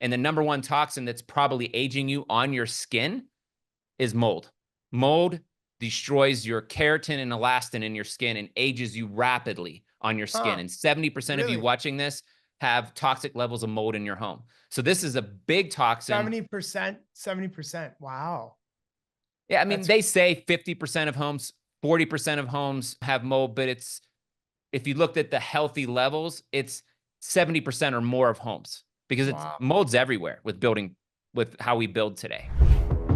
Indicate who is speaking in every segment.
Speaker 1: And the number one toxin that's probably aging you on your skin is mold. Mold destroys your keratin and elastin in your skin and ages you rapidly on your skin.
Speaker 2: Huh,
Speaker 1: And 70% of you
Speaker 2: really?
Speaker 1: watching this have toxic levels of mold in your home. So this is a big toxin.
Speaker 2: 70%? 70%. Wow.
Speaker 1: Yeah, I mean,
Speaker 2: That's
Speaker 1: they say 50% of homes, 40% of homes have mold, but it's, if you looked at the healthy levels, it's 70% or more of homes, because it's
Speaker 2: wow.
Speaker 1: mold's everywhere with building, with how we build today.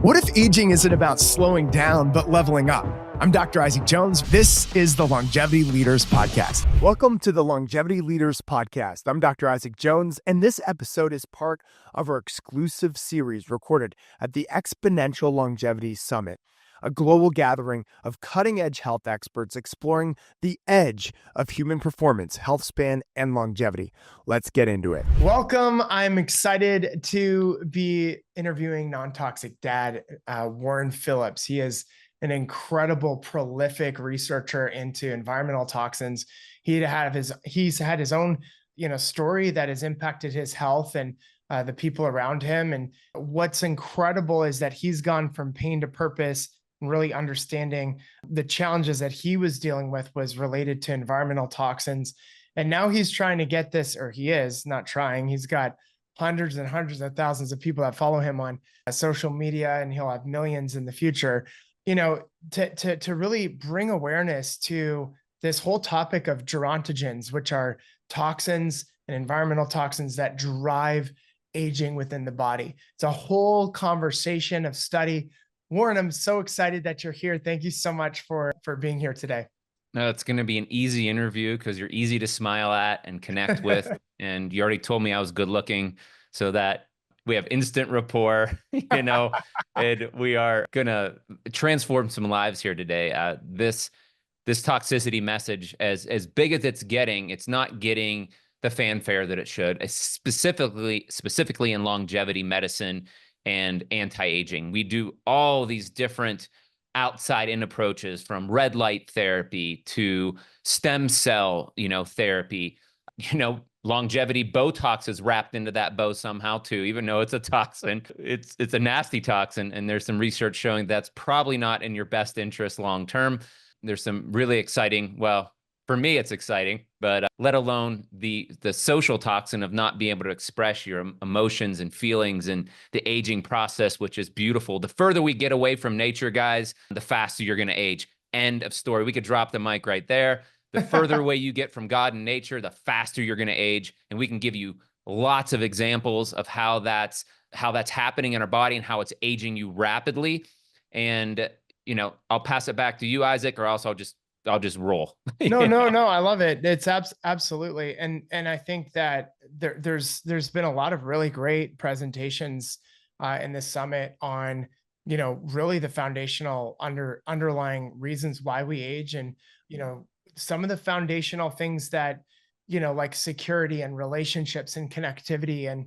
Speaker 3: What if aging isn't about slowing down, but leveling up? I'm Dr. Isaac Jones. This is the Longevity Leaders Podcast. Welcome to the Longevity Leaders Podcast. I'm Dr. Isaac Jones, and this episode is part of our exclusive series recorded at the Exponential Longevity Summit, a global gathering of cutting-edge health experts exploring the edge of human performance, health span, and longevity. Let's get into it.
Speaker 2: Welcome. I'm excited to be interviewing non-toxic dad, Warren Phillips. He is an incredible, prolific researcher into environmental toxins. He's had his own, story that has impacted his health and the people around him. And what's incredible is that he's gone from pain to purpose, and really understanding the challenges that he was dealing with was related to environmental toxins. And now he's trying to get this, or he is not trying. He's got hundreds and hundreds of thousands of people that follow him on social media, and he'll have millions in the future, to really bring awareness to this whole topic of gerontogens, which are toxins and environmental toxins that drive aging within the body. It's a whole conversation of study. Warren, I'm so excited that you're here. Thank you so much for being here today.
Speaker 1: No, it's going to be an easy interview because you're easy to smile at and connect with. And you already told me I was good looking, so that we have instant rapport, and we are going to transform some lives here today. This toxicity message, as big as it's not getting the fanfare that it should, specifically in longevity medicine and anti-aging. We do all these different outside-in approaches, from red light therapy to stem cell, therapy. Longevity Botox is wrapped into that bow somehow too, even though it's a toxin. It's a nasty toxin, and there's some research showing that's probably not in your best interest long term. There's some really exciting, well, for me, it's exciting, but let alone the social toxin of not being able to express your emotions and feelings, and the aging process, which is beautiful. The further we get away from nature, guys, the faster you're going to age. End of story. We could drop the mic right there. The further away you get from God and nature, the faster you're going to age. And we can give you lots of examples of how that's happening in our body and how it's aging you rapidly. And, I'll pass it back to you, Isaac, or else I'll just roll.
Speaker 2: No. I love it. It's absolutely. And I think that there's been a lot of really great presentations in this summit on, really the foundational underlying reasons why we age. And, some of the foundational things that, like security and relationships and connectivity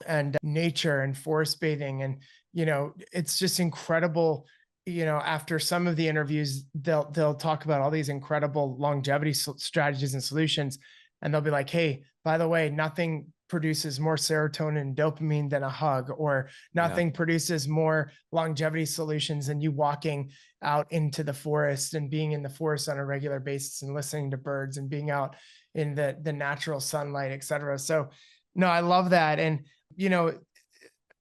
Speaker 2: and nature and forest bathing. And, it's just incredible. After some of the interviews, they'll talk about all these incredible longevity strategies and solutions. And they'll be like, hey, by the way, nothing produces more serotonin and dopamine than a hug, or nothing produces more longevity solutions than you walking out into the forest and being in the forest on a regular basis and listening to birds and being out in the natural sunlight, et cetera. So no, I love that. And,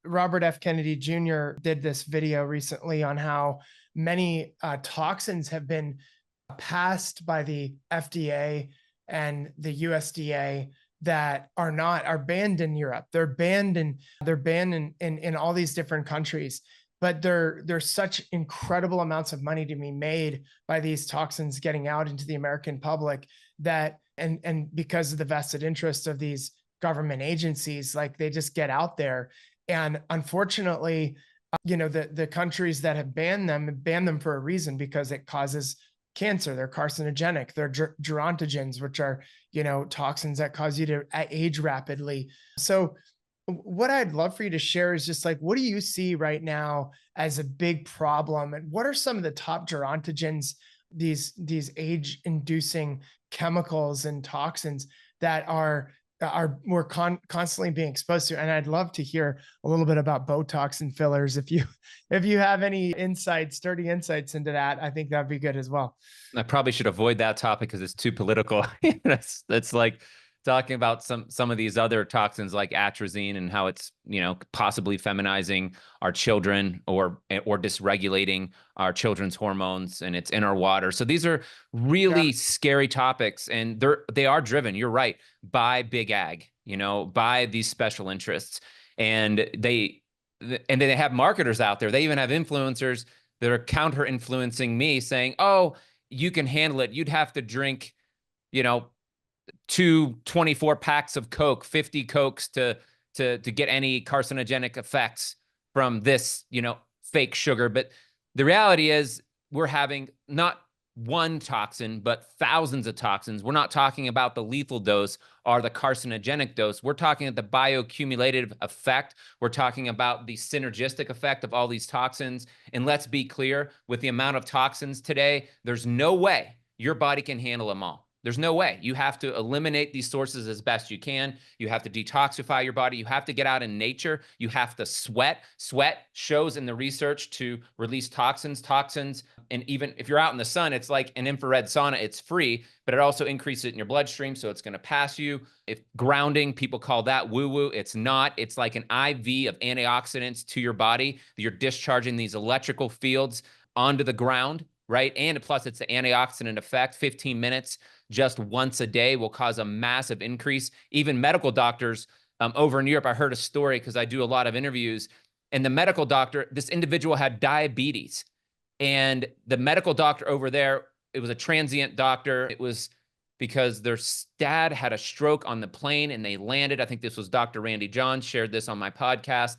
Speaker 2: Robert F. Kennedy Jr. did this video recently on how many toxins have been passed by the FDA and the USDA that are banned in Europe. They're banned in all these different countries. But there's such incredible amounts of money to be made by these toxins getting out into the American public, that and because of the vested interest of these government agencies, like they just get out there. And unfortunately, the countries that have banned them for a reason, because it causes cancer. They're carcinogenic. They're gerontogens, which are, toxins that cause you to age rapidly. So what I'd love for you to share is just like, what do you see right now as a big problem? And what are some of the top gerontogens, these age-inducing chemicals and toxins that are we're constantly being exposed to. And I'd love to hear a little bit about Botox and fillers. If you have any sturdy insights into that, I think that'd be good as well.
Speaker 1: I probably should avoid that topic because it's too political. That's like talking about some of these other toxins like atrazine and how it's, possibly feminizing our children or dysregulating our children's hormones, and it's in our water. So these are really scary topics, and they are driven, you're right, by big ag, by these special interests. And they have marketers out there. They even have influencers that are counter influencing me saying, oh, you can handle it. You'd have to drink, 24 packs of Coke, 50 Cokes to get any carcinogenic effects from this, fake sugar. But the reality is we're having not one toxin, but thousands of toxins. We're not talking about the lethal dose or the carcinogenic dose. We're talking about the bioaccumulative effect. We're talking about the synergistic effect of all these toxins. And let's be clear, with the amount of toxins today, there's no way your body can handle them all. There's no way. You have to eliminate these sources as best you can. You have to detoxify your body. You have to get out in nature. You have to sweat. Sweat shows in the research to release toxins. And even if you're out in the sun, it's like an infrared sauna. It's free, but it also increases it in your bloodstream, so it's going to pass you. If grounding, people call that woo-woo. It's not. It's like an IV of antioxidants to your body. You're discharging these electrical fields onto the ground, right? And plus, it's the antioxidant effect. 15 minutes just once a day will cause a massive increase. Even medical doctors over in Europe, I heard a story because I do a lot of interviews, and the medical doctor, this individual had diabetes. And the medical doctor over there, it was a transient doctor. It was because their dad had a stroke on the plane and they landed. I think this was Dr. Randy Johns shared this on my podcast.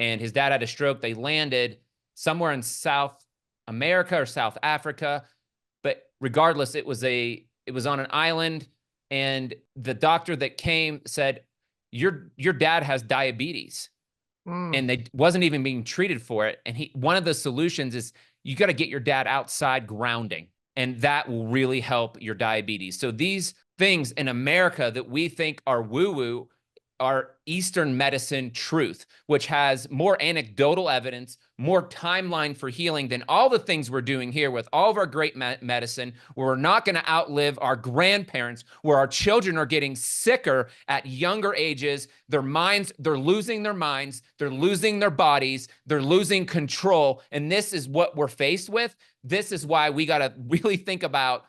Speaker 1: And his dad had a stroke. They landed somewhere in South America or South Africa. But regardless, it was on an island. And the doctor that came said, your dad has diabetes. And they wasn't even being treated for it. And one of the solutions is you got to get your dad outside grounding, and that will really help your diabetes. So these things in America that we think are woo-woo are Eastern medicine truth, which has more anecdotal evidence, more timeline for healing than all the things we're doing here with all of our great medicine, where we're not going to outlive our grandparents, where our children are getting sicker at younger ages. They're losing their minds, they're losing their bodies, they're losing control. And this is what we're faced with. This is why we got to really think about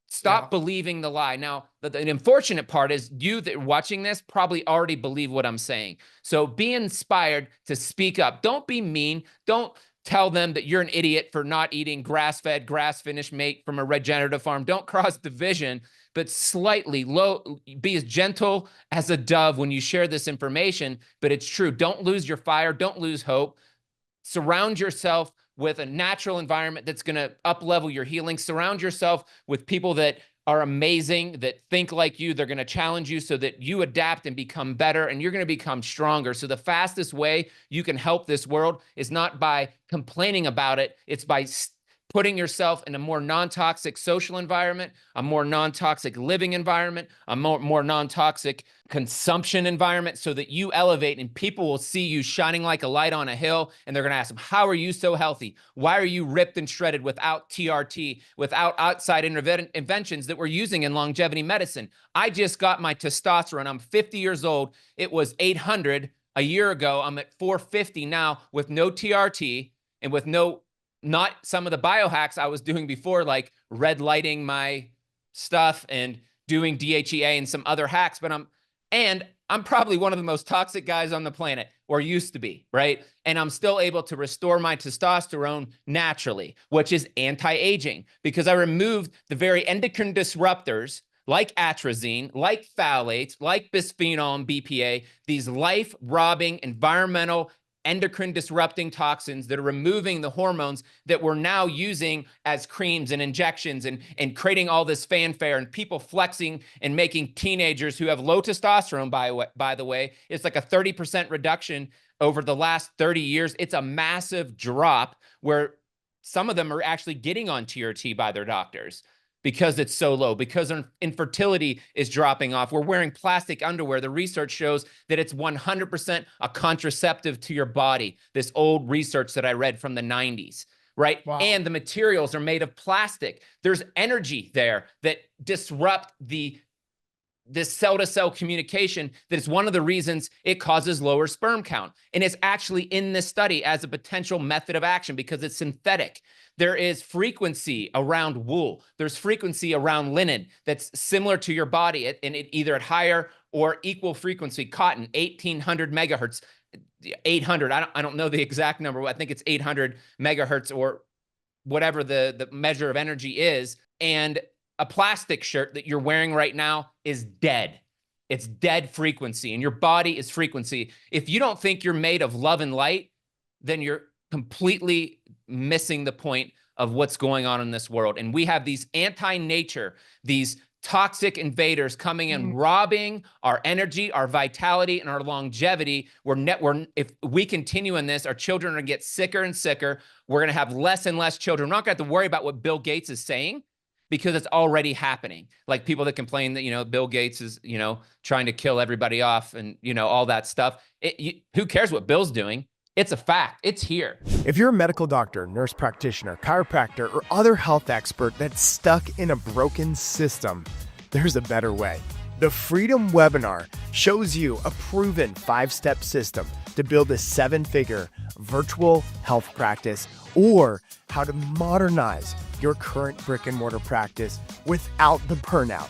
Speaker 1: stop believing the lie. Now, the unfortunate part is you that are watching this probably already believe what I'm saying. So be inspired to speak up. Don't be mean. Don't tell them that you're an idiot for not eating grass-fed, grass-finished meat from a regenerative farm. Don't cross division, but slightly low. Be as gentle as a dove when you share this information, but it's true. Don't lose your fire. Don't lose hope. Surround yourself with a natural environment that's going to up-level your healing. Surround yourself with people that are amazing, that think like you. They're going to challenge you so that you adapt and become better, and you're going to become stronger. So the fastest way you can help this world is not by complaining about it. It's by putting yourself in a more non-toxic social environment, a more non-toxic living environment, a more non-toxic consumption environment, so that you elevate and people will see you shining like a light on a hill, and they're going to ask them, how are you so healthy? Why are you ripped and shredded without TRT, without outside interventions that we're using in longevity medicine? I just got my testosterone. I'm 50 years old. It was 800 a year ago. I'm at 450 now with no TRT and with not some of the biohacks I was doing before, like red lighting my stuff and doing DHEA and some other hacks, but I'm probably one of the most toxic guys on the planet, or used to be, right? And I'm still able to restore my testosterone naturally, which is anti-aging, because I removed the very endocrine disruptors like atrazine, like phthalates, like bisphenol and BPA, these life-robbing environmental endocrine disrupting toxins that are removing the hormones that we're now using as creams and injections and creating all this fanfare and people flexing and making teenagers who have low testosterone, by the way, it's like a 30% reduction over the last 30 years. It's a massive drop where some of them are actually getting on TRT by their doctors. because it's so low, because our infertility is dropping off. We're wearing plastic underwear. The research shows that it's 100% a contraceptive to your body. This old research that I read from the 90s, right?
Speaker 2: Wow.
Speaker 1: And the materials are made of plastic. There's energy there that disrupt this cell-to-cell communication that is one of the reasons it causes lower sperm count. And it's actually in this study as a potential method of action because it's synthetic. There is frequency around wool. There's frequency around linen that's similar to your body, and it either at higher or equal frequency. Cotton, 1800 megahertz, 800. I don't know the exact number. I think it's 800 megahertz or whatever the measure of energy is. And a plastic shirt that you're wearing right now is dead. It's dead frequency, and your body is frequency. If you don't think you're made of love and light, then you're completely missing the point of what's going on in this world. And we have these anti-nature, these toxic invaders coming in, robbing our energy, our vitality, and our longevity. If we continue in this, our children are going to get sicker and sicker. We're going to have less and less children. We're not going to have to worry about what Bill Gates is saying, because it's already happening. Like people that complain that, Bill Gates is, trying to kill everybody off and, all that stuff. Who cares what Bill's doing? It's a fact. It's here.
Speaker 3: If you're a medical doctor, nurse practitioner, chiropractor, or other health expert that's stuck in a broken system, there's a better way. The Freedom webinar shows you a proven 5-step system to build a 7-figure virtual health practice, or how to modernize your current brick and mortar practice without the burnout.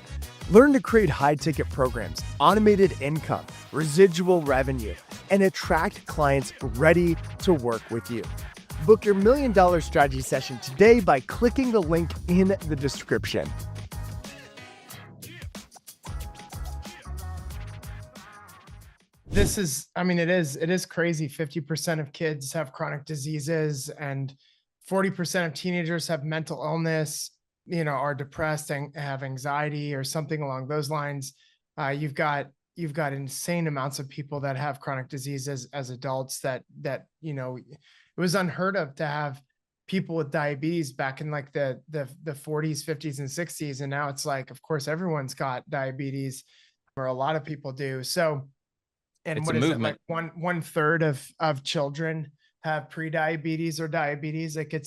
Speaker 3: Learn to create high-ticket programs, automated income, residual revenue, and attract clients ready to work with you. Book your $1 million strategy session today by clicking the link in the description.
Speaker 2: This is, it is crazy. 50% of kids have chronic diseases, and 40% of teenagers have mental illness, are depressed and have anxiety or something along those lines. You've got insane amounts of people that have chronic diseases as adults that it was unheard of to have people with diabetes back in like the 40s, 50s, and 60s. And now it's like, of course, everyone's got diabetes, or a lot of people do. So, and
Speaker 1: it's
Speaker 2: what
Speaker 1: a
Speaker 2: is
Speaker 1: movement.
Speaker 2: it, like one third of children have pre-diabetes or diabetes. Like it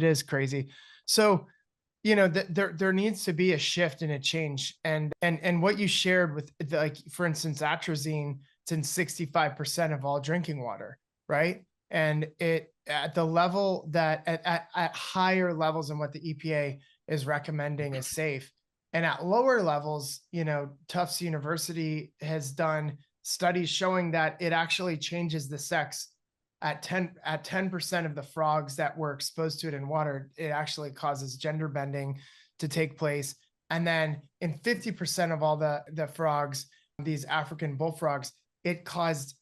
Speaker 2: is crazy. So, there needs to be a shift and a change. And what you shared with, like, for instance, atrazine, it's in 65% of all drinking water, right? And it at the level that at higher levels than what the EPA is recommending is safe. And at lower levels, Tufts University has done studies showing that it actually changes the sex. At 10% of the frogs that were exposed to it in water, it actually causes gender bending to take place. And then in 50% of all the frogs, these African bullfrogs, it caused,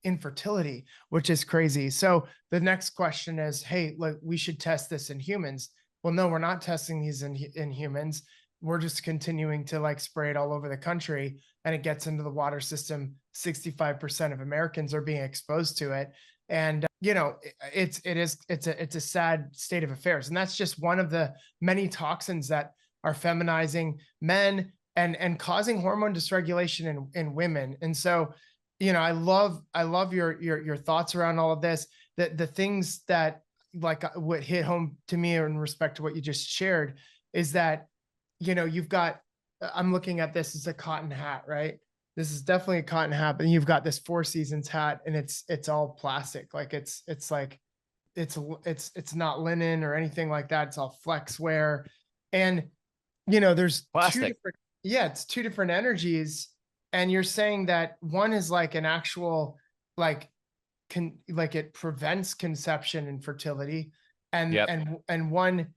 Speaker 2: infertility, which is crazy. So the next question is, hey, look, we should test this in humans. Well, no, we're not testing these in humans. We're just continuing to spray it all over the country, and it gets into the water system. 65% of Americans are being exposed to it. And, it's a sad state of affairs. And that's just one of the many toxins that are feminizing men and causing hormone dysregulation in women. And so, I love your thoughts around all of this, the things that what hit home to me in respect to what you just shared is that, you've got, I'm looking at this as a cotton hat, right? This is definitely a cotton hat, but you've got this Four Seasons hat, and it's all plastic. Like it's not linen or anything like that. It's all flex wear. And, there's
Speaker 1: Plastic.
Speaker 2: it's two different energies. And you're saying that one is like an actual, it prevents conception and fertility. And,
Speaker 1: Yep.
Speaker 2: and one,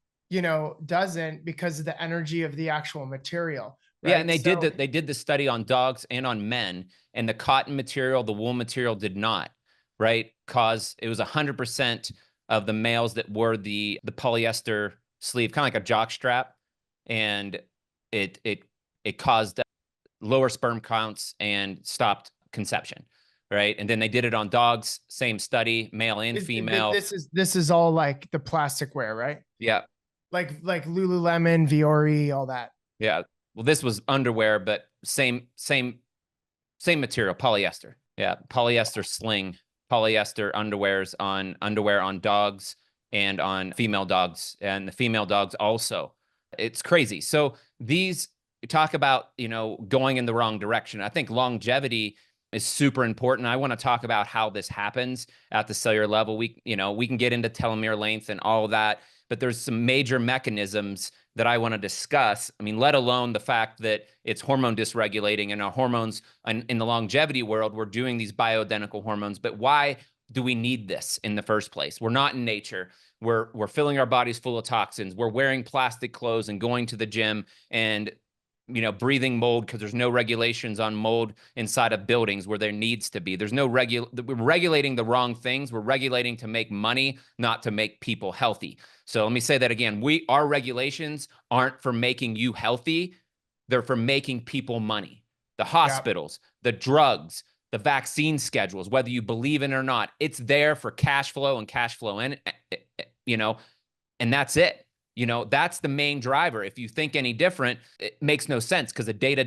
Speaker 2: doesn't, because of the energy of the actual material. Right?
Speaker 1: Yeah, and they did the study on dogs and on men, and the cotton material, the wool material did not, right? Cause it was 100% of the males that wore the polyester sleeve, kind of like a jock strap, and it caused lower sperm counts and stopped conception, right? And then they did it on dogs, same study, male and female.
Speaker 2: This is all like the plastic wear, right?
Speaker 1: Yeah.
Speaker 2: Like Lululemon, Viore, all that.
Speaker 1: Yeah. Well, this was underwear, but same material, polyester. Yeah, polyester sling, polyester underwear on dogs and on female dogs, and the female dogs also. It's crazy. So these talk about, going in the wrong direction. I think longevity is super important. I want to talk about how this happens at the cellular level. We can get into telomere length and all of that, but there's some major mechanisms that I want to discuss. I mean, let alone the fact that it's hormone dysregulating, and our hormones in the longevity world, we're doing these bioidentical hormones. But why do we need this in the first place? We're not in nature. We're filling our bodies full of toxins. We're wearing plastic clothes and going to the gym and breathing mold because there's no regulations on mold inside of buildings where there needs to be. There's no we're regulating the wrong things. We're regulating to make money, not to make people healthy. So let me say that again. Our regulations aren't for making you healthy. They're for making people money. The hospitals, the drugs, the vaccine schedules, whether you believe in it or not, it's there for cash flow and and that's it. That's the main driver. If you think any different, it makes no sense because the data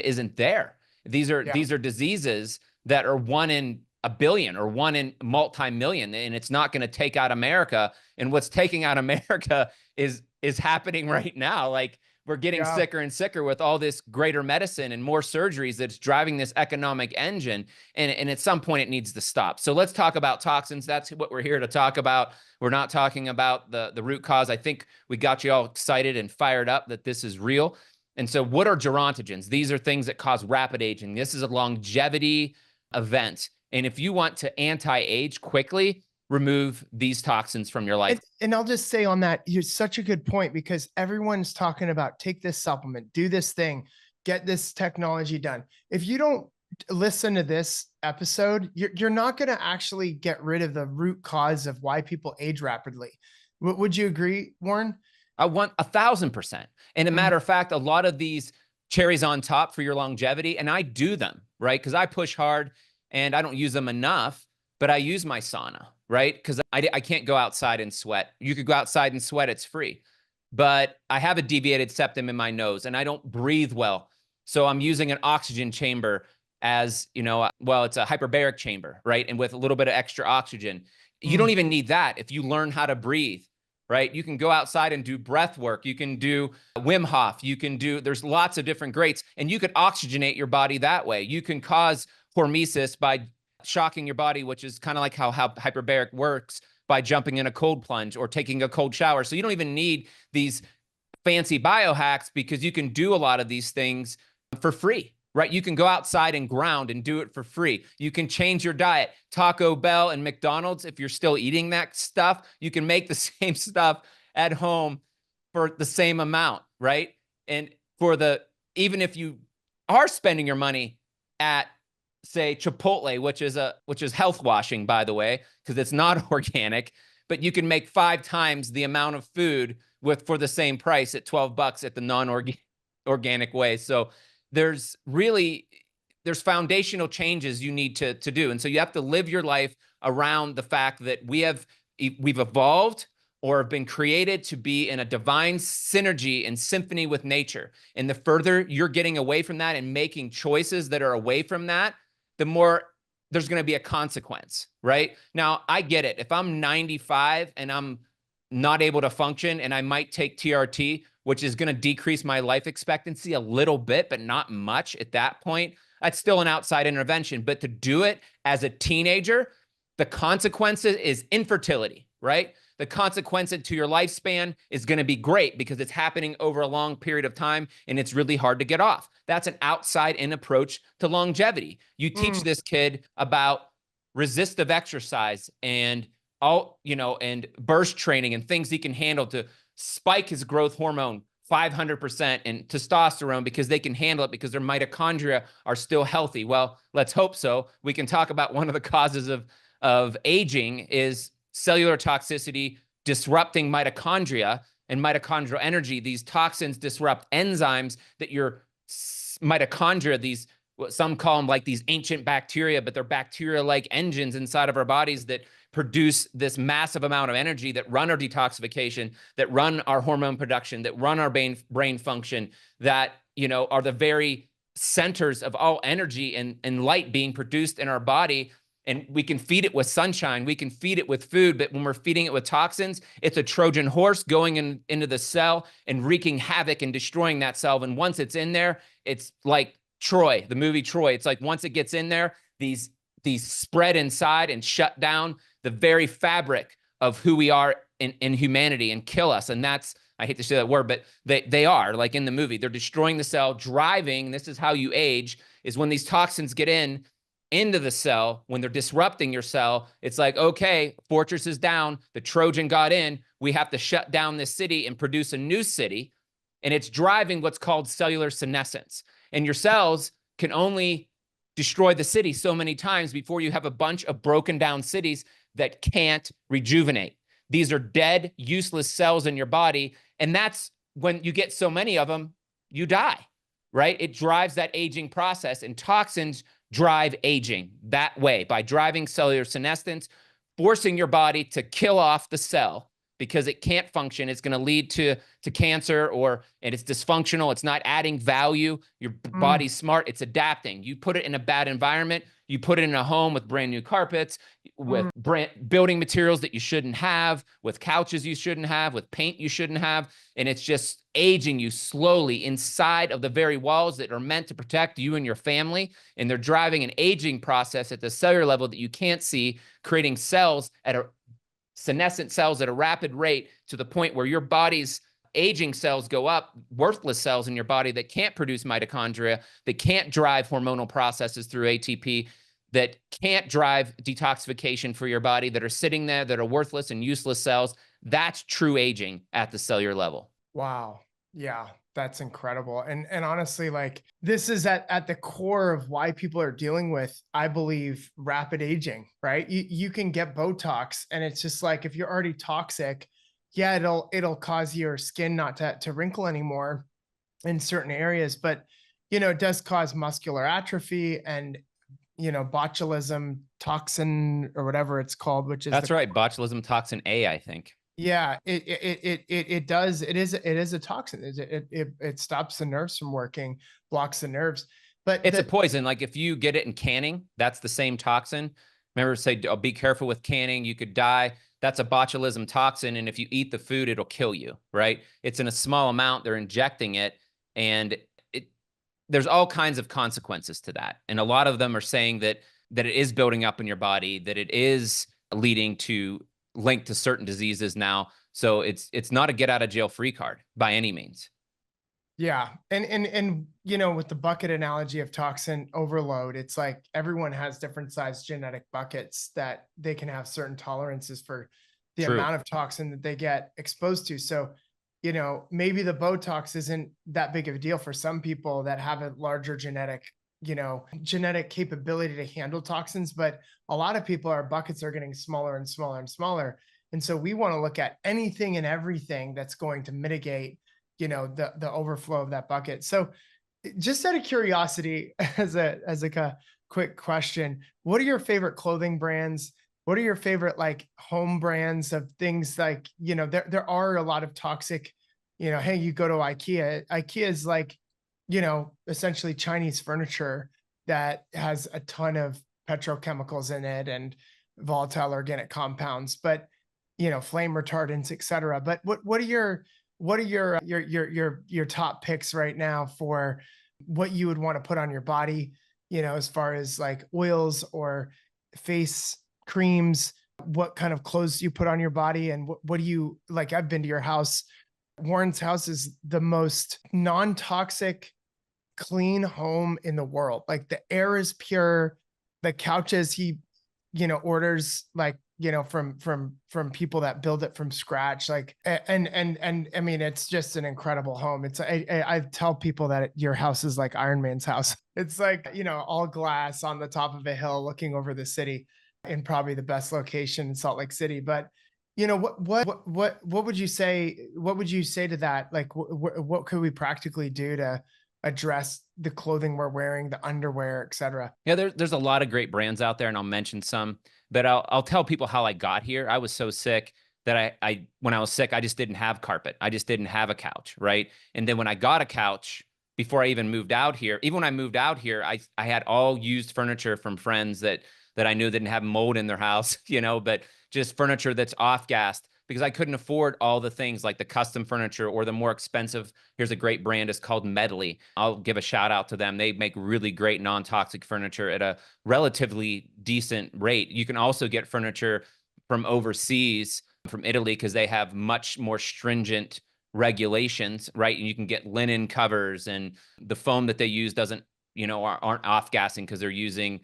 Speaker 1: isn't there. These are diseases that are 1 in a billion or 1 in multi-million, and it's not going to take out America. And what's taking out America is happening right now. Like, we're getting sicker and sicker with all this greater medicine and more surgeries that's driving this economic engine. And at some point it needs to stop. So let's talk about toxins. That's what we're here to talk about. We're not talking about the root cause. I think we got you all excited and fired up that this is real. And so what are gerontogens? These are things that cause rapid aging. This is a longevity event. And if you want to anti-age quickly, remove these toxins from your life.
Speaker 2: And I'll just say on that, you're such a good point, because everyone's talking about take this supplement, do this thing, get this technology done. If you don't listen to this episode, you're not going to actually get rid of the root cause of why people age rapidly. Would you agree, Warren?
Speaker 1: I want 1,000%. And a matter of fact, a lot of these cherries on top for your longevity, and I do them, right? Because I push hard and I don't use them enough, but I use my sauna, right? Because I can't go outside and sweat. You could go outside and sweat, it's free. But I have a deviated septum in my nose and I don't breathe well. So I'm using an oxygen chamber as, it's a hyperbaric chamber, right? And with a little bit of extra oxygen. You don't even need that if you learn how to breathe, right? You can go outside and do breath work. You can do Wim Hof. There's lots of different greats, and you could oxygenate your body that way. You can cause hormesis by shocking your body, which is kind of like how hyperbaric works, by jumping in a cold plunge or taking a cold shower. So you don't even need these fancy biohacks, because you can do a lot of these things for free, right? You can go outside and ground and do it for free. You can change your diet. Taco Bell and McDonald's, if you're still eating that stuff, you can make the same stuff at home for the same amount, right? And even if you are spending your money at, say, Chipotle, which is health washing, by the way, because it's not organic, but you can make 5 times the amount of food for the same price at $12 at the non-organic way. So there's foundational changes you need to do. And so you have to live your life around the fact that we've evolved or have been created to be in a divine synergy and symphony with nature. And the further you're getting away from that and making choices that are away from that, the more there's going to be a consequence, right? Now, I get it. If I'm 95 and I'm not able to function, and I might take TRT, which is going to decrease my life expectancy a little bit, but not much at that point, that's still an outside intervention. But to do it as a teenager, the consequences is infertility, right? The consequence to your lifespan is going to be great because it's happening over a long period of time and it's really hard to get off. That's an outside-in approach to longevity. You teach this kid about resistive exercise and and burst training and things he can handle to spike his growth hormone 500% and testosterone, because they can handle it because their mitochondria are still healthy. Well, let's hope so. We can talk about one of the causes of aging is cellular toxicity disrupting mitochondria and mitochondrial energy. These toxins disrupt enzymes that your mitochondria, these what some call them like these ancient bacteria, but they're bacteria-like engines inside of our bodies that produce this massive amount of energy, that run our detoxification, that run our hormone production, that run our brain function, that, are the very centers of all energy and light being produced in our body. And we can feed it with sunshine, we can feed it with food, but when we're feeding it with toxins, it's a Trojan horse going into the cell and wreaking havoc and destroying that cell. And once it's in there, it's like Troy, the movie Troy. It's like once it gets in there, these spread inside and shut down the very fabric of who we are in humanity and kill us. And that's, I hate to say that word, but they are, like in the movie, they're destroying the cell, driving. This is how you age, is when these toxins get into the cell, when they're disrupting your cell. It's like, okay, fortress is down, the Trojan got in, we have to shut down this city and produce a new city. And it's driving what's called cellular senescence. And your cells can only destroy the city so many times before you have a bunch of broken down cities that can't rejuvenate. These are dead, useless cells in your body. And that's when you get so many of them, you die, right? It drives that aging process, and toxins drive aging that way, by driving cellular senescence, forcing your body to kill off the cell because it can't function. It's going to lead to cancer, and it's dysfunctional. It's not adding value. Your body's smart. It's adapting. You put it in a bad environment. You put it in a home with brand new carpets, with building materials that you shouldn't have, with couches you shouldn't have, with paint you shouldn't have. And it's just aging you slowly inside of the very walls that are meant to protect you and your family. And they're driving an aging process at the cellular level that you can't see, creating cells senescent cells at a rapid rate, to the point where your body's aging cells go up, worthless cells in your body that can't produce mitochondria, that can't drive hormonal processes through ATP, that can't drive detoxification for your body, that are sitting there, that are worthless and useless cells. That's true aging at the cellular level.
Speaker 2: Wow. Yeah, that's incredible. And honestly, like, this is at the core of why people are dealing with, I believe, rapid aging, right? You can get Botox, and it's just like, if you're already toxic, yeah, it'll cause your skin not to wrinkle anymore in certain areas, but it does cause muscular atrophy and botulism toxin, or whatever it's called, which is
Speaker 1: that's right, botulism toxin A, I think.
Speaker 2: Yeah, it does. It is a toxin. It stops the nerves from working, blocks the nerves. But
Speaker 1: it's a poison. Like if you get it in canning, that's the same toxin. Remember, say, oh, be careful with canning, you could die. That's a botulism toxin, and if you eat the food, it'll kill you, right? It's in a small amount. They're injecting it, and there's all kinds of consequences to that. And a lot of them are saying that it is building up in your body, that it is leading to linked to certain diseases now. So it's not a get out of jail free card by any means.
Speaker 2: Yeah. And with the bucket analogy of toxin overload, it's like everyone has different sized genetic buckets that they can have certain tolerances for the amount of toxin that they get exposed to. So, maybe the Botox isn't that big of a deal for some people that have a larger genetic capability to handle toxins, but a lot of people, our buckets are getting smaller and smaller and smaller. And so we want to look at anything and everything that's going to mitigate, the overflow of that bucket. So just out of curiosity, as a quick question, what are your favorite clothing brands? What are your favorite like home brands of things? Like, there are a lot of toxic, hey, you go to IKEA is like, essentially Chinese furniture that has a ton of petrochemicals in it and volatile organic compounds, but flame retardants, etc. But what are your top picks right now for what you would want to put on your body, as far as like oils or face creams, what kind of clothes you put on your body, and what do you like? I've been to your house. Warren's house is the most non-toxic, clean home in the world. Like, the air is pure. The couches he, orders, like, from people that build it from scratch. Like, and I mean, it's just an incredible home. I tell people that your house is like Iron Man's house. It's like, all glass on the top of a hill looking over the city, in probably the best location in Salt Lake City. But what would you say? What would you say to that? Like, what could we practically do to address the clothing we're wearing, the underwear, etc.
Speaker 1: Yeah, there's a lot of great brands out there, and I'll mention some, but I'll tell people how I got here. I was so sick that I when I was sick, I just didn't have carpet. I just didn't have a couch, right? And then when I got a couch, before I even moved out here, even when I moved out here, I had all used furniture from friends that I knew didn't have mold in their house, but just furniture that's off gassed because I couldn't afford all the things like the custom furniture or the more expensive. Here's a great brand. It's called Medley. I'll give a shout out to them. They make really great non-toxic furniture at a relatively decent rate. You can also get furniture from overseas, from Italy, because they have much more stringent regulations, right? And you can get linen covers, and the foam that they use doesn't, aren't off gassing because they're using,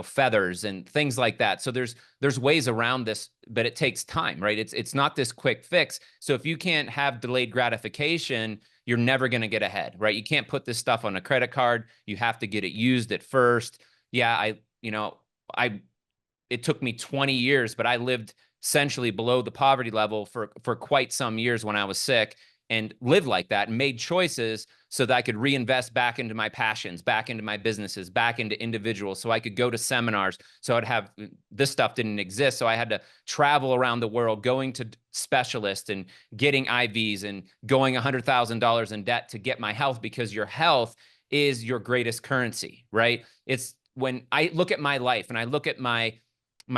Speaker 1: feathers and things like that. So there's ways around this, but it takes time, right? It's not this quick fix. So if you can't have delayed gratification, you're never going to get ahead, right? You can't put this stuff on a credit card. You have to get it used at first. Yeah, it took me 20 years, but I lived essentially below the poverty level for quite some years when I was sick, and lived like that and made choices so that I could reinvest back into my passions, back into my businesses, back into individuals, so I could go to seminars. So I'd have, this stuff didn't exist. So I had to travel around the world, going to specialists and getting IVs and going $100,000 in debt to get my health, because your health is your greatest currency, right? It's when I look at my life and I look at my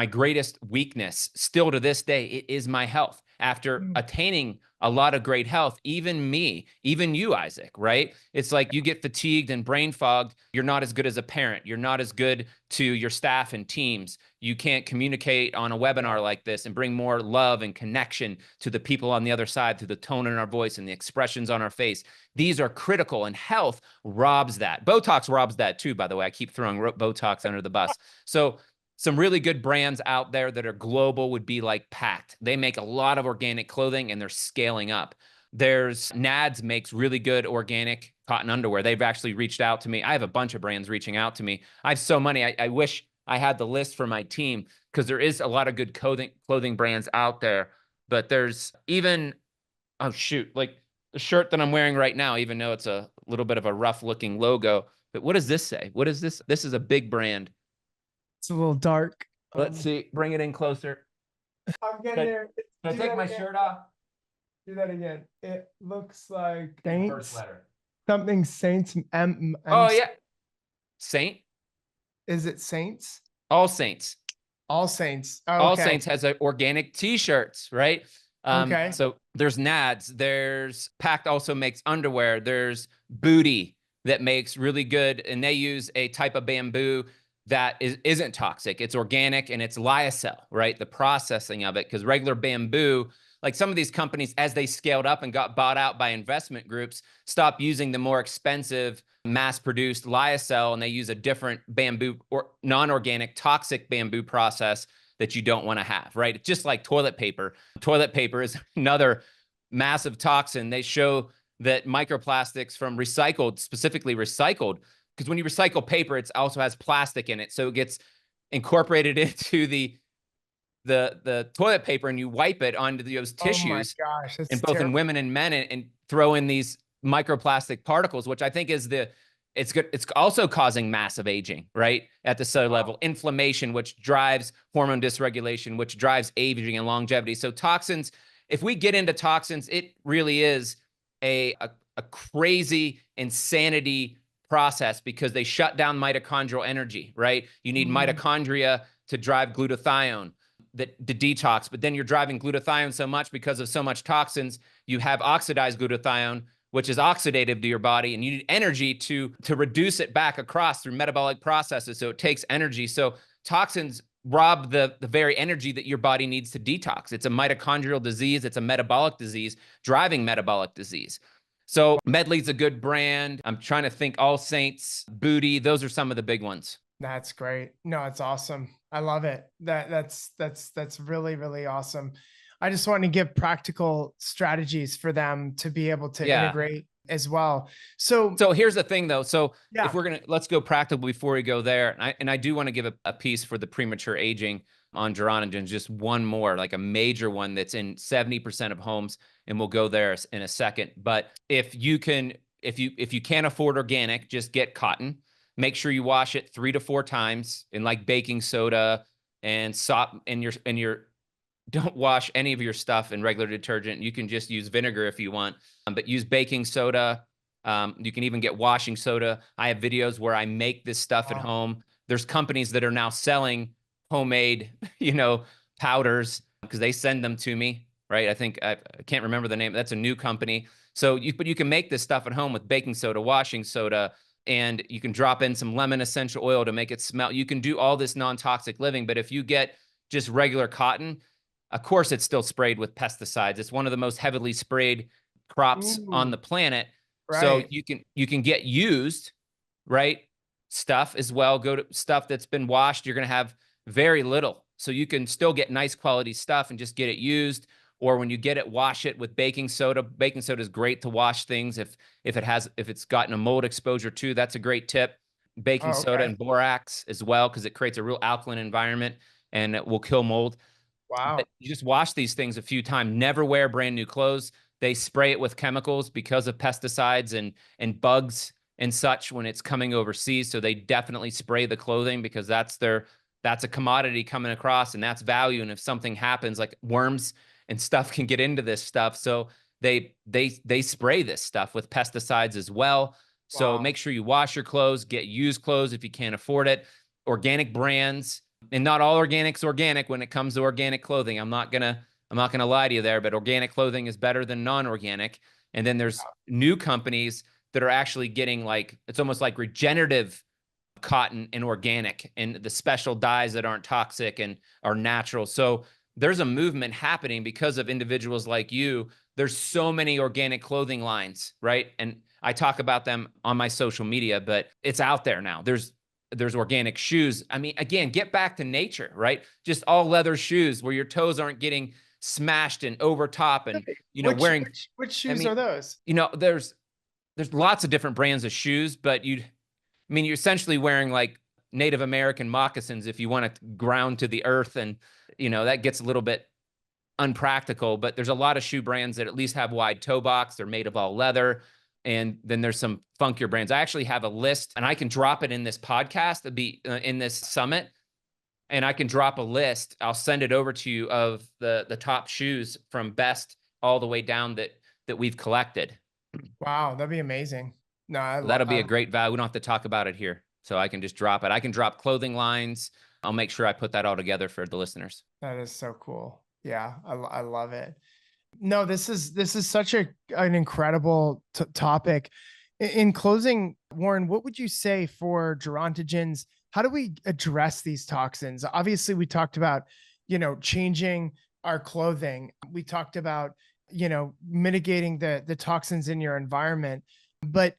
Speaker 1: greatest weakness still to this day, it is my health. After attaining a lot of great health, even me, even you, Isaac, right? It's like you get fatigued and brain fogged. You're not as good as a parent. You're not as good to your staff and teams. You can't communicate on a webinar like this and bring more love and connection to the people on the other side through the tone in our voice and the expressions on our face. These are critical, and health robs that. Botox robs that too, by the way. I keep throwing Botox under the bus. So some really good brands out there that are global would be like Pact. They make a lot of organic clothing and they're scaling up. There's Nads makes really good organic cotton underwear. They've actually reached out to me. I have a bunch of brands reaching out to me. I have so many. I wish I had the list for my team, because there is a lot of good clothing brands out there. But there's even, oh shoot, like the shirt that I'm wearing right now, even though it's a little bit of a rough looking logo. But what does this say? What is this? This is a big brand.
Speaker 2: It's a little dark.
Speaker 1: Let's see. Bring it in closer.
Speaker 2: I'm getting there.
Speaker 1: Can I take my shirt off?
Speaker 2: Do that again. It looks like
Speaker 1: First
Speaker 2: Saints.
Speaker 1: letter.
Speaker 2: Something Saints.
Speaker 1: Oh yeah. Saint.
Speaker 2: Is it Saints?
Speaker 1: All Saints.
Speaker 2: All Saints. Oh,
Speaker 1: All
Speaker 2: okay.
Speaker 1: Saints has organic t-shirts, right?
Speaker 2: Okay.
Speaker 1: So there's Nads. There's Pact also makes underwear. There's Booty that makes really good, and they use a type of bamboo that isn't toxic. It's organic and it's lyocell, right? The processing of it, because regular bamboo, like some of these companies, as they scaled up and got bought out by investment groups, stopped using the more expensive mass-produced lyocell, and they use a different bamboo or non-organic toxic bamboo process that you don't want to have, right? It's just like toilet paper. Toilet paper is another massive toxin. They show that microplastics from recycled, specifically recycled, because when you recycle paper, it also has plastic in it. So it gets incorporated into the toilet paper, and you wipe it onto those tissues.
Speaker 2: Oh my gosh,
Speaker 1: in both terrible. In women and men, and throw in these microplastic particles, which I think is it's good. It's also causing massive aging, right? At the cellular level, inflammation, which drives hormone dysregulation, which drives aging and longevity. So toxins, if we get into toxins, it really is a crazy insanity process, because they shut down mitochondrial energy, right? You need mitochondria to drive glutathione to detox, but then you're driving glutathione so much because of so much toxins, you have oxidized glutathione, which is oxidative to your body, and you need energy to reduce it back across through metabolic processes. So it takes energy. So toxins rob the very energy that your body needs to detox. It's a mitochondrial disease. It's a metabolic disease, driving metabolic disease. So Medley's a good brand. I'm trying to think. All Saints, Booty, those are some of the big ones.
Speaker 2: That's great. No, it's awesome. I love it. That's really, really awesome. I just want to give practical strategies for them to be able to integrate as well. So
Speaker 1: here's the thing though. So if let's go practical before we go there. And I do want to give a piece for the premature aging on gerontogen, just one more, like a major one that's in 70% of homes, and we'll go there in a second. But if if you can't afford organic, just get cotton. Make sure you wash it 3 to 4 times in like baking soda and sop and your don't wash any of your stuff in regular detergent. You can just use vinegar if you want, but use baking soda. You can even get washing soda. I have videos where I make this stuff at home. There's companies that are now selling homemade, powders because they send them to me, right? I can't remember the name. That's a new company. But you can make this stuff at home with baking soda, washing soda, and you can drop in some lemon essential oil to make it smell. You can do all this non-toxic living, but if you get just regular cotton, of course, it's still sprayed with pesticides. It's one of the most heavily sprayed crops on the planet.
Speaker 2: Right.
Speaker 1: So you can get used, right? Stuff as well. Go to stuff that's been washed. You're going to have very little. So you can still get nice quality stuff and just get it used. Or when you get it, wash it with baking soda. Baking soda is great to wash things if it's gotten a mold exposure too. That's a great tip. Baking soda and borax as well, because it creates a real alkaline environment and it will kill mold.
Speaker 2: Wow.
Speaker 1: But you just wash these things a few times. Never wear brand new clothes. They spray it with chemicals because of pesticides and bugs and such when it's coming overseas. So they definitely spray the clothing because that's a commodity coming across and that's value. And if something happens, like worms and stuff can get into this stuff. So they spray this stuff with pesticides as well. So make sure you wash your clothes, get used clothes if you can't afford it. Organic brands. And not all organic's organic when it comes to organic clothing. I'm not gonna lie to you there, but organic clothing is better than non-organic. And then there's new companies that are actually getting it's almost like regenerative cotton and organic and the special dyes that aren't toxic and are natural. So there's a movement happening because of individuals like you. There's so many organic clothing lines, right? And I talk about them on my social media, but it's out there now. There's organic shoes. I mean, again, get back to nature, right? Just all leather shoes where your toes aren't getting smashed and over top and, wearing.
Speaker 2: Which shoes are those?
Speaker 1: There's lots of different brands of shoes, but you're essentially wearing like Native American moccasins if you want to ground to the earth. And, that gets a little bit unpractical, but there's a lot of shoe brands that at least have wide toe box. They're made of all leather. And then there's some funkier brands. I actually have a list and I can drop it in this podcast to be in this summit. And I can drop a list. I'll send it over to you of the top shoes from best all the way down that we've collected.
Speaker 2: Wow. That'd be amazing. No,
Speaker 1: that'll be a great value. We don't have to talk about it here. So I can just drop it. I can drop clothing lines. I'll make sure I put that all together for the listeners.
Speaker 2: That is so cool. Yeah. I love it. No, this is such an incredible topic. In closing, Warren, what would you say for gerontogens? How do we address these toxins? Obviously, we talked about, changing our clothing. We talked about, mitigating the toxins in your environment. But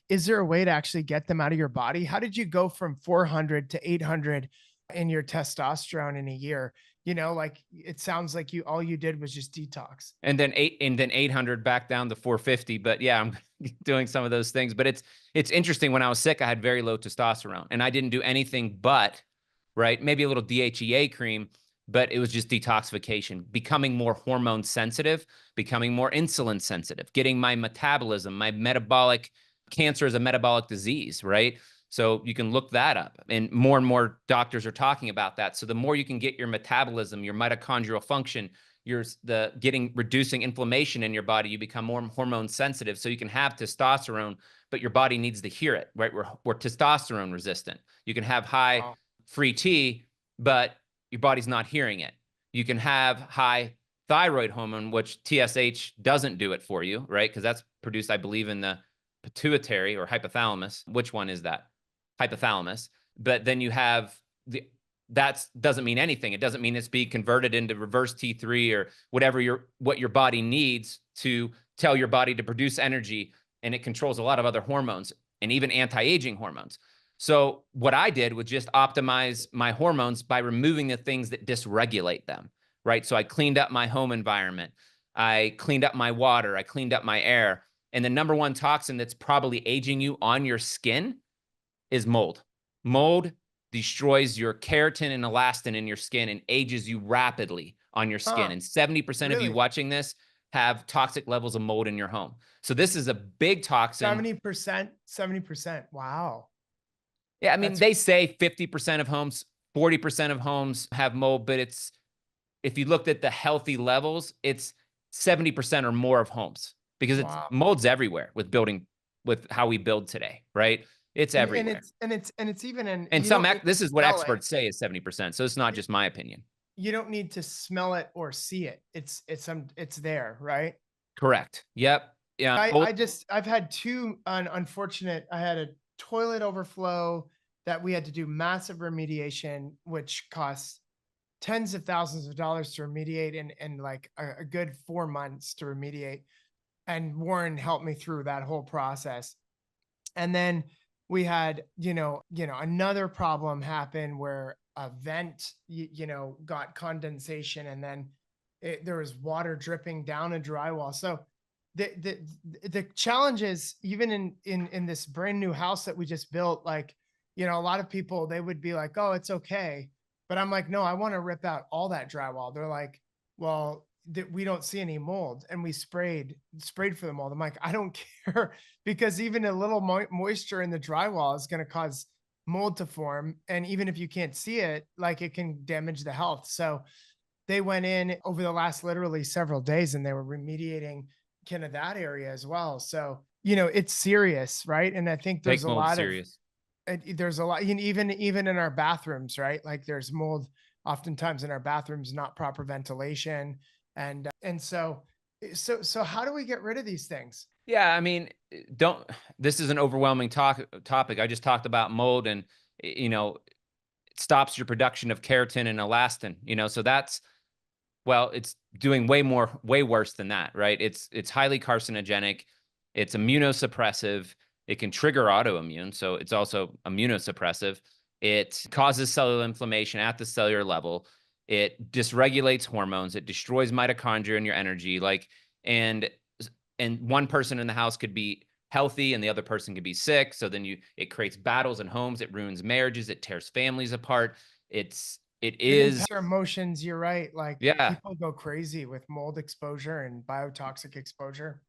Speaker 2: is there a way to actually get them out of your body? How did you go from 400 to 800 in your testosterone in a year? It sounds like all you did was just detox.
Speaker 1: And then 800 back down to 450. But yeah, I'm doing some of those things. But it's interesting. When I was sick, I had very low testosterone and I didn't do anything but, right, maybe a little DHEA cream, but it was just detoxification, becoming more hormone sensitive, becoming more insulin sensitive, getting my metabolism, my metabolic cancer is a metabolic disease, right? So you can look that up and more doctors are talking about that. So the more you can get your metabolism, your mitochondrial function, reducing inflammation in your body, you become more hormone sensitive. So you can have testosterone, but your body needs to hear it, right? We're testosterone resistant. You can have high free T, but your body's not hearing it. You can have high thyroid hormone, which TSH doesn't do it for you, right? Because that's produced, I believe, in the pituitary or hypothalamus. Which one is that? Hypothalamus. But then you have that doesn't mean anything. It doesn't mean it's being converted into reverse T3 or what your body needs to tell your body to produce energy. And it controls a lot of other hormones and even anti-aging hormones. So what I did was just optimize my hormones by removing the things that dysregulate them, right? So I cleaned up my home environment. I cleaned up my water. I cleaned up my air. And the number one toxin that's probably aging you on your skin is mold. Mold destroys your keratin and elastin in your skin and ages you rapidly on your skin. And 70% of you watching this have toxic levels of mold in your home. So this is a big toxin.
Speaker 2: 70%. Wow.
Speaker 1: Yeah, I mean,
Speaker 2: That's
Speaker 1: they say 50% of homes, 40% of homes have mold, but it's, if you looked at the healthy levels, it's 70% or more of homes, because it's
Speaker 2: wow.
Speaker 1: mold's everywhere with building, with how we build today, right? It's
Speaker 2: And
Speaker 1: everywhere.
Speaker 2: it's even in,
Speaker 1: And
Speaker 2: you don't need
Speaker 1: this
Speaker 2: to
Speaker 1: is what
Speaker 2: smell it.
Speaker 1: experts say is 70%. So it's not just my opinion.
Speaker 2: You don't need to smell it or see it. It's there, right?
Speaker 1: Correct. Yep. Yeah.
Speaker 2: I've had two unfortunate, I had a toilet overflow that we had to do massive remediation, which costs tens of thousands of dollars to remediate, and like a good 4 months to remediate. And Warren helped me through that whole process. And then we had, another problem happen where a vent, got condensation, and then there was water dripping down a drywall. So the challenge is, even in this brand new house that we just built, like, a lot of people, they would be like, oh, it's okay. But I'm like, no, I want to rip out all that drywall. They're like, well, we don't see any mold, and we sprayed for the mold. I'm like, I don't care, because even a little moisture in the drywall is going to cause mold to form. And even if you can't see it, like, it can damage the health. So they went in over the last literally several days, and they were remediating kind of that area as well. So, it's serious, right? And I think
Speaker 1: Take mold serious.
Speaker 2: there's a lot, even in our bathrooms, right? Like, there's mold oftentimes in our bathrooms, not proper ventilation. And so how do we get rid of these things?
Speaker 1: Yeah, I mean, this is an overwhelming topic. I just talked about mold, and, it stops your production of keratin and elastin, so that's, well, it's doing way worse than that, right? It's highly carcinogenic. It's immunosuppressive. It can trigger autoimmune, so it's also immunosuppressive. It causes cellular inflammation at the cellular level. It dysregulates hormones. It destroys mitochondria and your energy. And one person in the house could be healthy and the other person could be sick. So then it creates battles in homes. It ruins marriages. It tears families apart. It is
Speaker 2: Our emotions. You're right. Like,
Speaker 1: yeah.
Speaker 2: people go crazy with mold exposure and biotoxic exposure.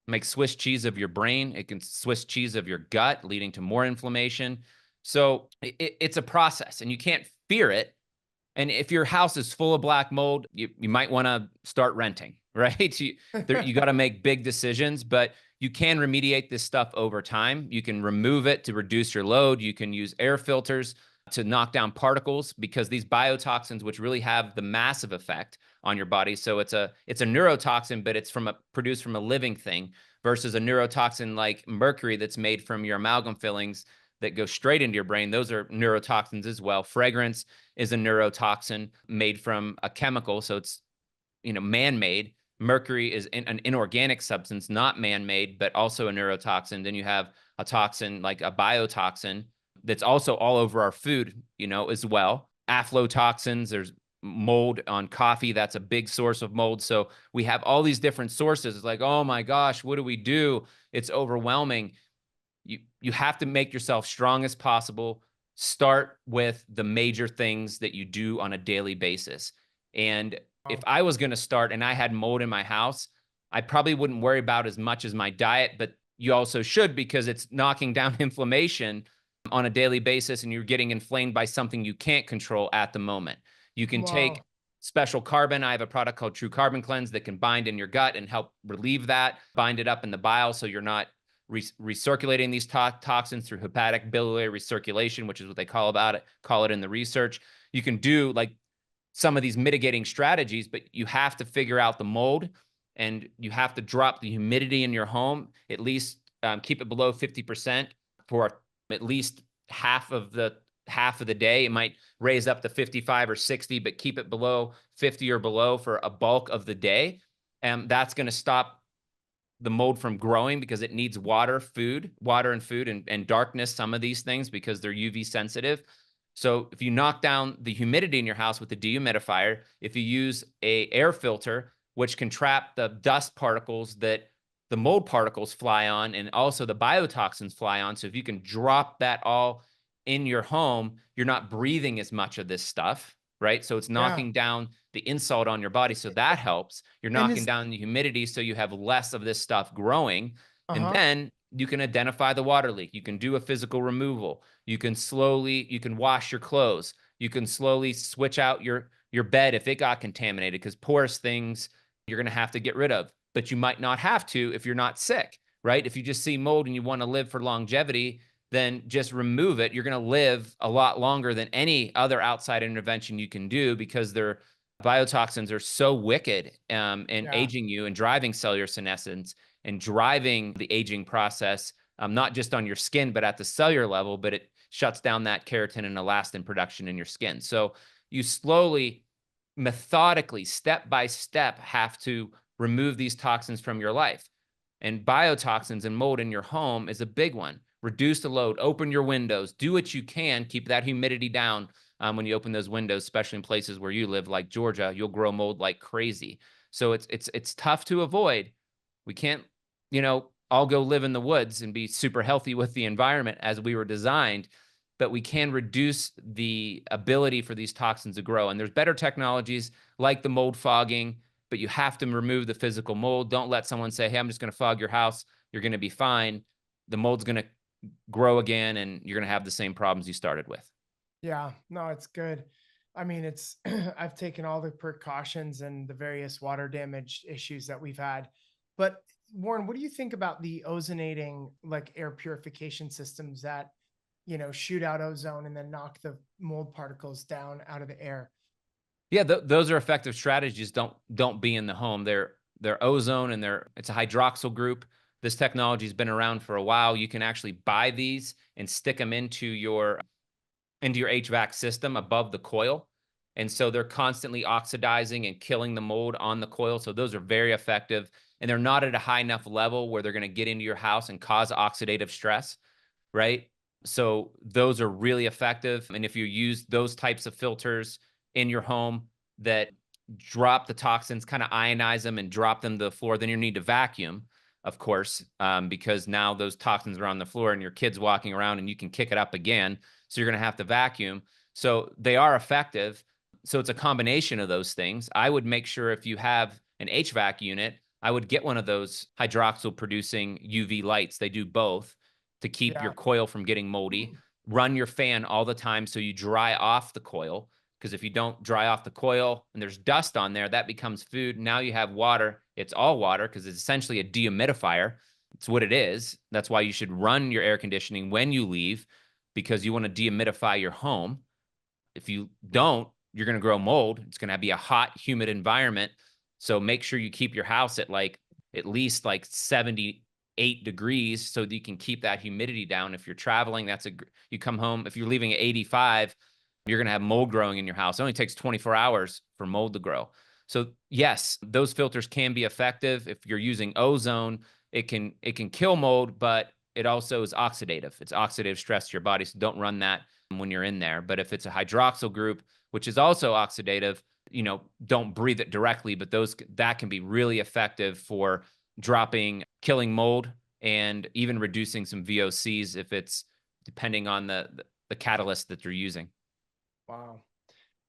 Speaker 1: Make Swiss cheese of your brain. It can Swiss cheese of your gut, leading to more inflammation. So it's a process, and you can't fear it. And if your house is full of black mold, you might want to start renting, right? You got to make big decisions, but you can remediate this stuff over time. You can remove it to reduce your load. You can use air filters to knock down particles, because these biotoxins, which really have the massive effect on your body. So it's a neurotoxin, but it's produced from a living thing, versus a neurotoxin like mercury that's made from your amalgam fillings that go straight into your brain. Those are neurotoxins as well. Fragrance is a neurotoxin made from a chemical, so it's, man-made. Mercury is an inorganic substance, not man-made, but also a neurotoxin. Then you have a toxin like a biotoxin that's also all over our food, as well. Aflatoxins, there's mold on coffee. That's a big source of mold. So we have all these different sources. It's like, oh my gosh, what do we do? It's overwhelming. You have to make yourself strong as possible. Start with the major things that you do on a daily basis. And if I was going to start and I had mold in my house, I probably wouldn't worry about as much as my diet, but you also should, because it's knocking down inflammation on a daily basis, and you're getting inflamed by something you can't control at the moment. You can take special carbon. I have a product called True Carbon Cleanse that can bind in your gut and help relieve that, bind it up in the bile, so you're not recirculating these toxins through hepatic biliary recirculation, which is what they call it in the research. You can do like some of these mitigating strategies, but you have to figure out the mold, and you have to drop the humidity in your home, at least keep it below 50% for at least half of the day. It might raise up to 55 or 60, but keep it below 50 or below for a bulk of the day. And that's going to stop the mold from growing, because it needs water and food, and darkness, some of these things, because they're UV sensitive. So if you knock down the humidity in your house with a dehumidifier, if you use a air filter, which can trap the dust particles that the mold particles fly on, and also the biotoxins fly on. So if you can drop that all in your home, you're not breathing as much of this stuff, right? So it's
Speaker 2: Yeah.
Speaker 1: knocking down the insult on your body. So that helps. You're
Speaker 2: And
Speaker 1: knocking down the humidity so you have less of this stuff growing. And
Speaker 2: uh-huh.
Speaker 1: then you can identify the water leak. You can do a physical removal. You can wash your clothes. You can slowly switch out your bed if it got contaminated, because porous things you're going to have to get rid of, but you might not have to if you're not sick, right? If you just see mold and you want to live for longevity, then just remove it. You're going to live a lot longer than any other outside intervention you can do, because their biotoxins are so wicked in
Speaker 2: Yeah.
Speaker 1: aging you and driving cellular senescence and driving the aging process, not just on your skin, but at the cellular level. But it shuts down that keratin and elastin production in your skin. So you slowly, methodically, step by step, have to remove these toxins from your life. And biotoxins and mold in your home is a big one. Reduce the load, open your windows, do what you can, keep that humidity down. When you open those windows, especially in places where you live, like Georgia, you'll grow mold like crazy. So it's tough to avoid. We can't, all go live in the woods and be super healthy with the environment as we were designed, but we can reduce the ability for these toxins to grow. And there's better technologies like the mold fogging, but you have to remove the physical mold. Don't let someone say, hey, I'm just going to fog your house. You're going to be fine. The mold's going to grow again, and you're going to have the same problems you started with.
Speaker 2: Yeah, no, it's good. I mean, it's I've taken all the precautions and the various water damage issues that we've had. But Warren, what do you think about the ozonating, like air purification systems that, shoot out ozone and then knock the mold particles down out of the air?
Speaker 1: Yeah, those are effective strategies. Don't be in the home. They're ozone, and it's a hydroxyl group. This technology has been around for a while. You can actually buy these and stick them into your HVAC system above the coil. And so they're constantly oxidizing and killing the mold on the coil. So those are very effective. And they're not at a high enough level where they're going to get into your house and cause oxidative stress, right? So those are really effective. And if you use those types of filters in your home that drop the toxins, kind of ionize them and drop them to the floor, then you need to vacuum, of course, because now those toxins are on the floor and your kid's walking around and you can kick it up again. So you're going to have to vacuum. So they are effective. So it's a combination of those things. I would make sure, if you have an HVAC unit, I would get one of those hydroxyl producing UV lights. They do both to keep your
Speaker 2: Yeah.
Speaker 1: coil from getting moldy. Run your fan all the time so you dry off the coil, because if you don't dry off the coil and there's dust on there, that becomes food. Now you have water. It's all water because it's essentially a dehumidifier. It's what it is. That's why you should run your air conditioning when you leave, because you want to dehumidify your home. If you don't, you're going to grow mold. It's going to be a hot, humid environment. So make sure you keep your house at at least 78 degrees so that you can keep that humidity down. If you're traveling, you come home, if you're leaving at 85, you're going to have mold growing in your house. It only takes 24 hours for mold to grow. So yes, those filters can be effective. If you're using ozone, it can kill mold, but it also is oxidative. It's oxidative stress to your body. So don't run that when you're in there. But if it's a hydroxyl group, which is also oxidative, don't breathe it directly, but that can be really effective for killing mold, and even reducing some VOCs if it's depending on the catalyst that they're using.
Speaker 2: Wow.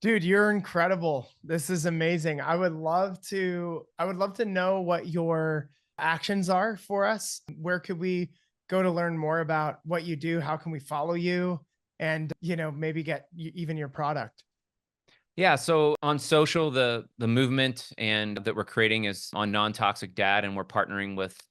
Speaker 2: Dude, you're incredible. This is amazing. I would love to know what your actions are for us. Where could we go to learn more about what you do? How can we follow you? And, maybe get even your product.
Speaker 1: Yeah, so on social, the movement and that we're creating is on Non-Toxic Dad, and we're partnering with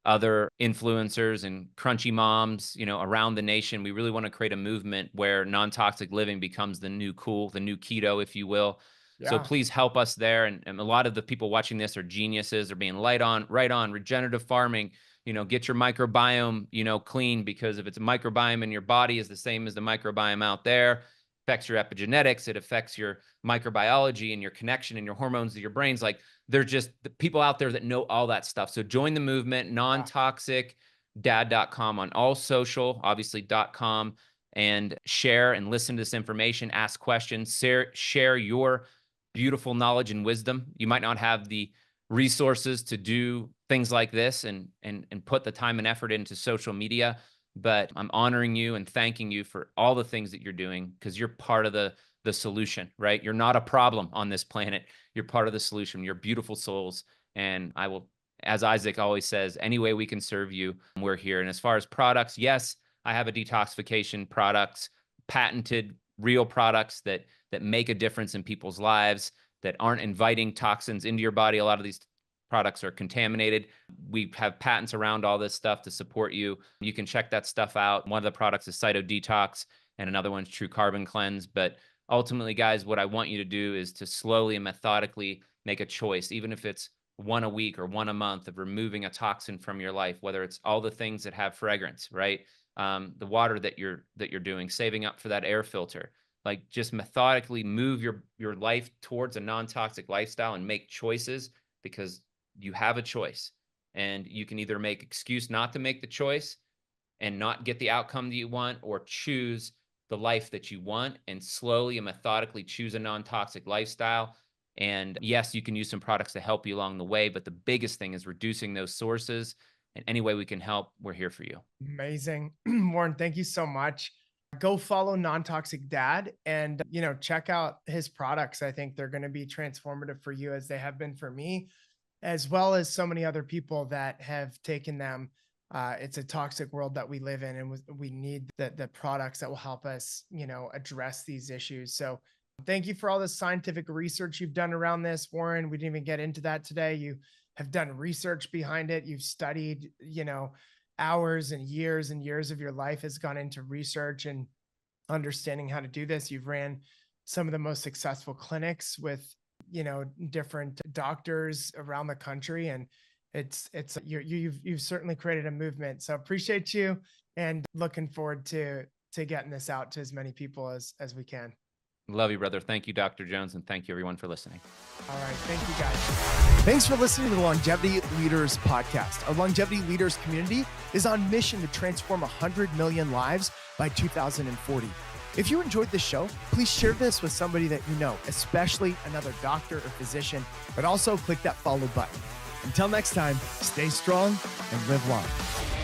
Speaker 1: other influencers and crunchy moms, around the nation. We really want to create a movement where non-toxic living becomes the new cool, the new keto, if you will. So
Speaker 2: Yeah.
Speaker 1: please help us there. And a lot of the people watching this are geniuses. They're being right on, regenerative farming. Get your microbiome, clean, because if it's a microbiome in your body is the same as the microbiome out there, affects your epigenetics, it affects your microbiology and your connection and your hormones to your brains. Like, they're just the people out there that know all that stuff. So join the movement, nontoxicdad.com on all social, obviously .com, and share and listen to this information, ask questions, share your beautiful knowledge and wisdom. You might not have the resources to do things like this and put the time and effort into social media, but I'm honoring you and thanking you for all the things that you're doing, because you're part of the the solution, right? You're not a problem on this planet. You're part of the solution. You're beautiful souls. And I will, as Isaac always says, any way we can serve you, we're here. And as far as products, yes, I have a detoxification products, patented real products that make a difference in people's lives, that aren't inviting toxins into your body. A lot of these products are contaminated. We have patents around all this stuff to support you. You can check that stuff out. One of the products is Cyto Detox, and another one's True Carbon Cleanse. But ultimately, guys, what I want you to do is to slowly and methodically make a choice, even if it's one a week or one a month, of removing a toxin from your life, whether it's all the things that have fragrance, right? The water that you're doing, saving up for that air filter. Like, just methodically move your life towards a non-toxic lifestyle and make choices, because you have a choice, and you can either make excuse not to make the choice and not get the outcome that you want, or choose the life that you want and slowly and methodically choose a non-toxic lifestyle. And yes, you can use some products to help you along the way, but the biggest thing is reducing those sources. And any way we can help, we're here for you.
Speaker 2: Amazing. Warren, thank you so much. Go follow Non-Toxic Dad and, check out his products. I think they're going to be transformative for you, as they have been for me, as well as so many other people that have taken them. It's a toxic world that we live in, and we need the products that will help us, address these issues. So thank you for all the scientific research you've done around this, Warren. We didn't even get into that today. You have done research behind it. You've studied, hours and years of your life has gone into research and understanding how to do this. You've ran some of the most successful clinics with, different doctors around the country. And you've certainly created a movement. So appreciate you, and looking forward to getting this out to as many people as we can.
Speaker 1: Love you, brother. Thank you, Dr. Jones. And thank you, everyone, for listening.
Speaker 2: All right. Thank you, guys.
Speaker 3: Thanks for listening to the Longevity Leaders Podcast. Our Longevity Leaders community is on mission to transform 100 million lives by 2040. If you enjoyed this show, please share this with somebody that you know, especially another doctor or physician, but also click that follow button. Until next time, stay strong and live long.